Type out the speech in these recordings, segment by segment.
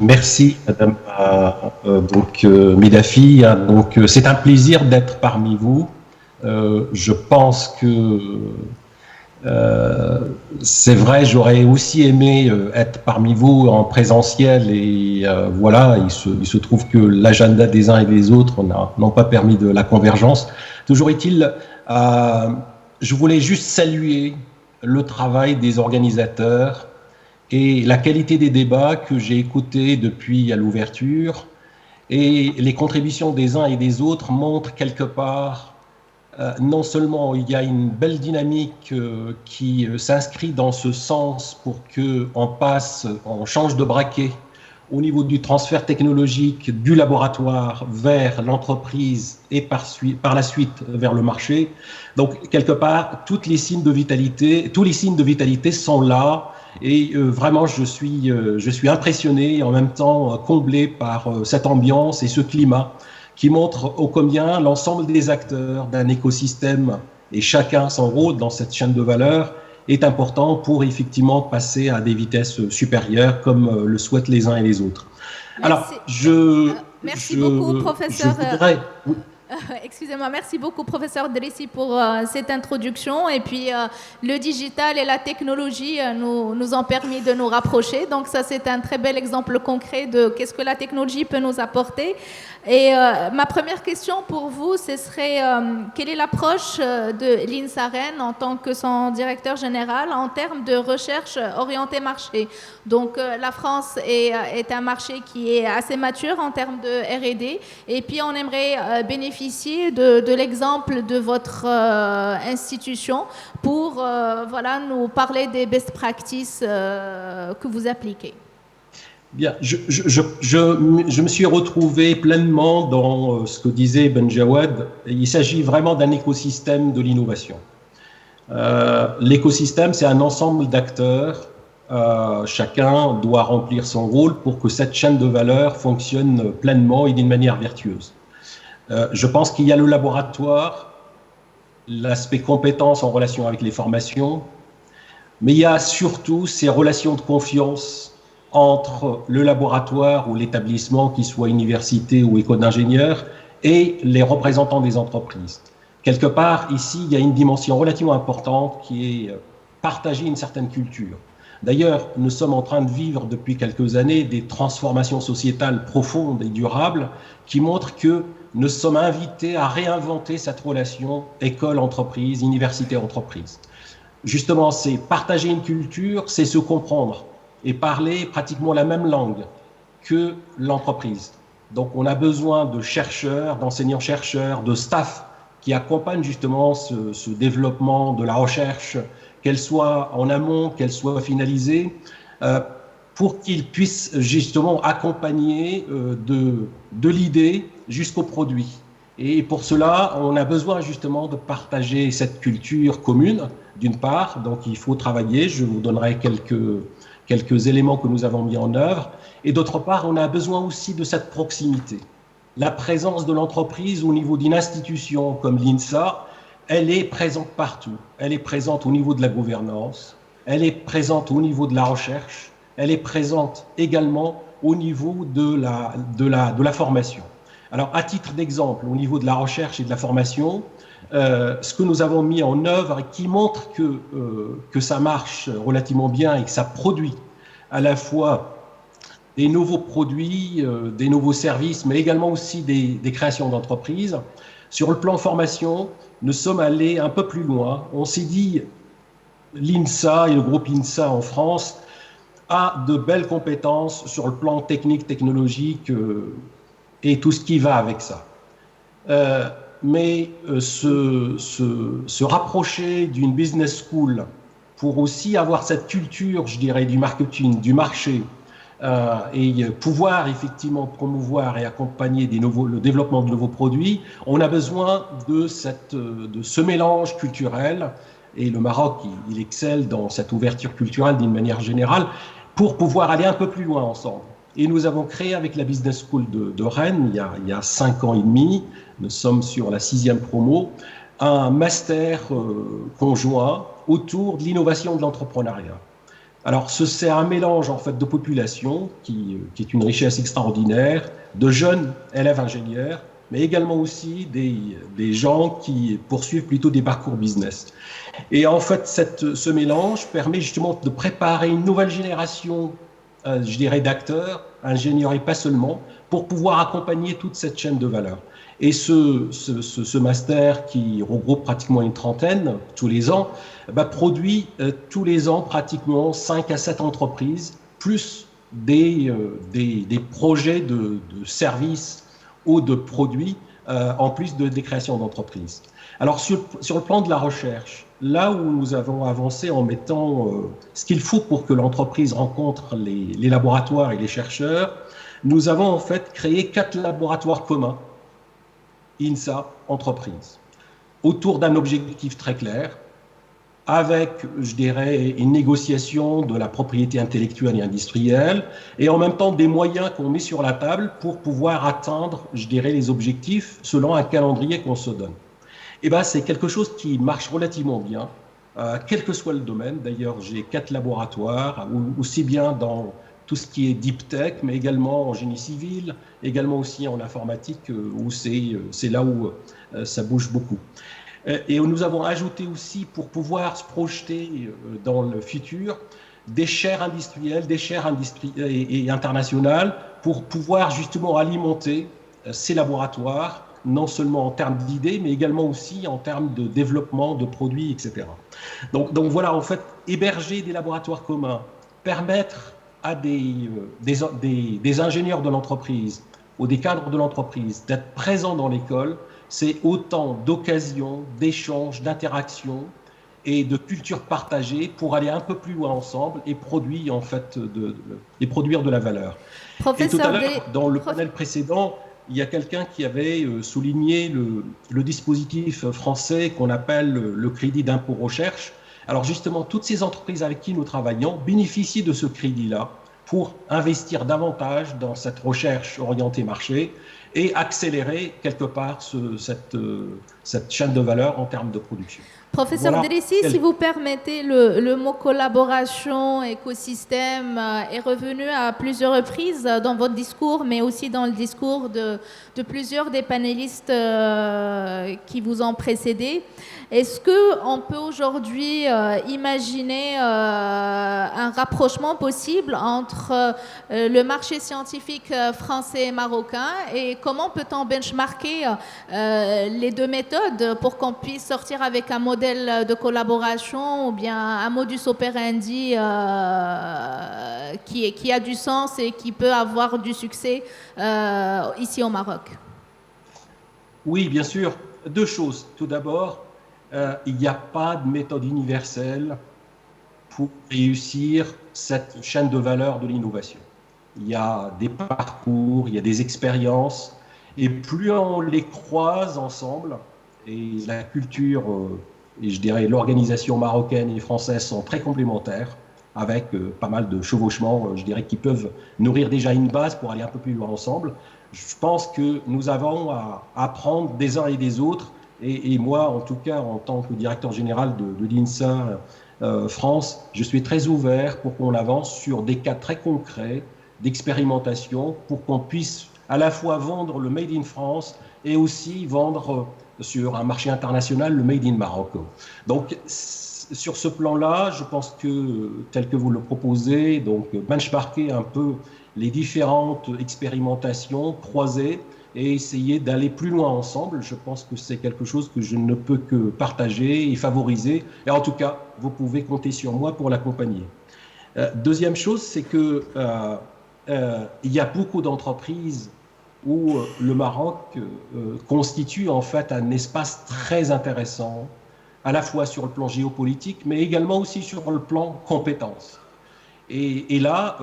Merci, Madame Midafi. Donc, c'est un plaisir d'être parmi vous. Je pense que c'est vrai, j'aurais aussi aimé être parmi vous en présentiel et voilà, il se trouve que l'agenda des uns et des autres n'ont pas permis de la convergence. Toujours est-il, je voulais juste saluer le travail des organisateurs et la qualité des débats que j'ai écoutés depuis à l'ouverture et les contributions des uns et des autres montrent quelque part non seulement il y a une belle dynamique qui s'inscrit dans ce sens pour on change de braquet au niveau du transfert technologique du laboratoire vers l'entreprise et par la suite vers le marché. Donc, quelque part, tous les signes de vitalité sont là. Et vraiment, je suis impressionné et en même temps comblé par cette ambiance et ce climat qui montre ô combien l'ensemble des acteurs d'un écosystème et chacun son rôle dans cette chaîne de valeur est important pour effectivement passer à des vitesses supérieures comme le souhaitent les uns et les autres. Merci. Merci beaucoup, professeur. Excusez-moi, merci beaucoup, professeur Drissi, pour cette introduction. Et puis, le digital et la technologie nous ont permis de nous rapprocher. Donc, ça, c'est un très bel exemple concret de qu'est-ce que la technologie peut nous apporter. Et ma première question pour vous, ce serait quelle est l'approche de l'INSAREN en tant que son directeur général en termes de recherche orientée marché? Donc, la France est un marché qui est assez mature en termes de R&D. Et puis, on aimerait bénéficier de l'exemple de votre institution pour voilà, nous parler des best practices que vous appliquez. Bien, je me suis retrouvé pleinement dans ce que disait Ben Jawad. Il s'agit vraiment d'un écosystème de l'innovation. L'écosystème, c'est un ensemble d'acteurs. Chacun doit remplir son rôle pour que cette chaîne de valeur fonctionne pleinement et d'une manière vertueuse. Je pense qu'il y a le laboratoire, l'aspect compétence en relation avec les formations, mais il y a surtout ces relations de confiance entre le laboratoire ou l'établissement, qu'il soit université ou école d'ingénieurs, et les représentants des entreprises. Quelque part, ici, il y a une dimension relativement importante qui est partager une certaine culture. D'ailleurs, nous sommes en train de vivre depuis quelques années des transformations sociétales profondes et durables qui montrent que nous sommes invités à réinventer cette relation école-entreprise, université-entreprise. Justement, c'est partager une culture, c'est se comprendre et parler pratiquement la même langue que l'entreprise. Donc, on a besoin de chercheurs, d'enseignants-chercheurs, de staff qui accompagnent justement ce développement de la recherche, qu'elle soit en amont, qu'elle soit finalisée, pour qu'ils puissent justement accompagner de l'idée jusqu'au produit. Et pour cela, on a besoin justement de partager cette culture commune, d'une part. Donc, il faut travailler. Je vous donnerai quelques éléments que nous avons mis en œuvre. Et d'autre part, on a besoin aussi de cette proximité. La présence de l'entreprise au niveau d'une institution comme l'INSA, elle est présente partout. Elle est présente au niveau de la gouvernance, elle est présente au niveau de la recherche, elle est présente également au niveau de la formation. Alors, à titre d'exemple, au niveau de la recherche et de la formation, ce que nous avons mis en œuvre et qui montre que ça marche relativement bien et que ça produit à la fois des nouveaux produits, des nouveaux services, mais également aussi des créations d'entreprises. Sur le plan formation, nous sommes allés un peu plus loin. On s'est dit, l'INSA et le groupe INSA en France a de belles compétences sur le plan technique, technologique et tout ce qui va avec ça. Mais se rapprocher d'une business school pour aussi avoir cette culture, je dirais, du marketing, du marché, et pouvoir effectivement promouvoir et accompagner le développement de nouveaux produits, on a besoin de ce mélange culturel. Et le Maroc, il excelle dans cette ouverture culturelle d'une manière générale pour pouvoir aller un peu plus loin ensemble. Et nous avons créé avec la Business School de Rennes, il y a 5 ans et demi, nous sommes sur la 6e promo, un master conjoint autour de l'innovation de l'entrepreneuriat. Alors, c'est un mélange en fait de population qui est une richesse extraordinaire, de jeunes élèves ingénieurs, mais également aussi des gens qui poursuivent plutôt des parcours business. Et en fait, ce mélange permet justement de préparer une nouvelle génération, je dirais, d'acteurs, ingénieurs et pas seulement, pour pouvoir accompagner toute cette chaîne de valeur. Et ce master qui regroupe pratiquement une trentaine tous les ans, produit tous les ans pratiquement 5 à 7 entreprises, plus des projets de services ou de produits, en plus des créations d'entreprises. Alors sur le plan de la recherche, là où nous avons avancé en mettant ce qu'il faut pour que l'entreprise rencontre les laboratoires et les chercheurs, nous avons en fait créé 4 laboratoires communs, INSA, entreprise, autour d'un objectif très clair, avec, je dirais, une négociation de la propriété intellectuelle et industrielle, et en même temps des moyens qu'on met sur la table pour pouvoir atteindre, je dirais, les objectifs selon un calendrier qu'on se donne. Et ben, c'est quelque chose qui marche relativement bien, quel que soit le domaine. D'ailleurs, j'ai 4 laboratoires, aussi bien dans tout ce qui est deep tech, mais également en génie civil, également aussi en informatique, où c'est là où ça bouge beaucoup. Et nous avons ajouté aussi, pour pouvoir se projeter dans le futur, des chaires industrielles, et internationales, pour pouvoir justement alimenter ces laboratoires, non seulement en termes d'idées, mais également aussi en termes de développement de produits, etc. Donc voilà, en fait, héberger des laboratoires communs, permettre à des ingénieurs de l'entreprise ou des cadres de l'entreprise d'être présents dans l'école, c'est autant d'occasions, d'échanges, d'interactions et de culture partagée pour aller un peu plus loin ensemble et produire en fait de la valeur. Et tout à l'heure, dans le panel précédent, il y a quelqu'un qui avait souligné le dispositif français qu'on appelle le crédit d'impôt recherche. Alors justement, toutes ces entreprises avec qui nous travaillons bénéficient de ce crédit-là pour investir davantage dans cette recherche orientée marché et accélérer quelque part cette chaîne de valeur en termes de production. Professeur voilà. Drissi, si vous permettez, le mot collaboration, écosystème est revenu à plusieurs reprises dans votre discours, mais aussi dans le discours de plusieurs des panélistes qui vous ont précédé. Est-ce qu'on peut aujourd'hui imaginer un rapprochement possible entre le marché scientifique français et marocain, et comment peut-on benchmarker les deux méthodes pour qu'on puisse sortir avec un modèle de collaboration ou bien un modus operandi qui a du sens et qui peut avoir du succès ici au Maroc? Oui, bien sûr. Deux choses. Tout d'abord, il n'y a pas de méthode universelle pour réussir cette chaîne de valeur de l'innovation. Il y a des parcours, il y a des expériences, et plus on les croise ensemble, et la culture et je dirais l'organisation marocaine et française sont très complémentaires, avec pas mal de chevauchements, je dirais, qui peuvent nourrir déjà une base pour aller un peu plus loin ensemble. Je pense que nous avons à apprendre des uns et des autres, et moi, en tout cas, en tant que directeur général de l'INSA France, je suis très ouvert pour qu'on avance sur des cas très concrets d'expérimentation pour qu'on puisse à la fois vendre le Made in France et aussi vendre sur un marché international le Made in Morocco. Donc, sur ce plan-là, je pense que, tel que vous le proposez, donc benchmarker un peu les différentes expérimentations croisées et essayer d'aller plus loin ensemble, je pense que c'est quelque chose que je ne peux que partager et favoriser. Et en tout cas, vous pouvez compter sur moi pour l'accompagner. Deuxième chose, c'est que il y a beaucoup d'entreprises où le Maroc constitue en fait un espace très intéressant, à la fois sur le plan géopolitique, mais également aussi sur le plan compétences. Et là,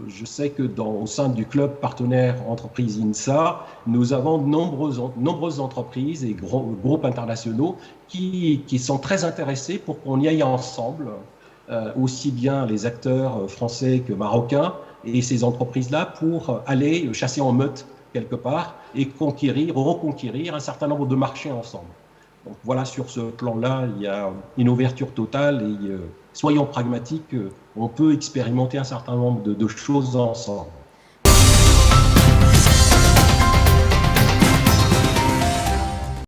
je sais que au sein du club partenaire entreprise INSA, nous avons de nombreuses entreprises et groupes internationaux qui sont très intéressés pour qu'on y aille ensemble, aussi bien les acteurs français que marocains, et ces entreprises-là pour aller chasser en meute quelque part et reconquérir un certain nombre de marchés ensemble. Donc voilà, sur ce plan-là, il y a une ouverture totale et soyons pragmatiques, on peut expérimenter un certain nombre de choses ensemble.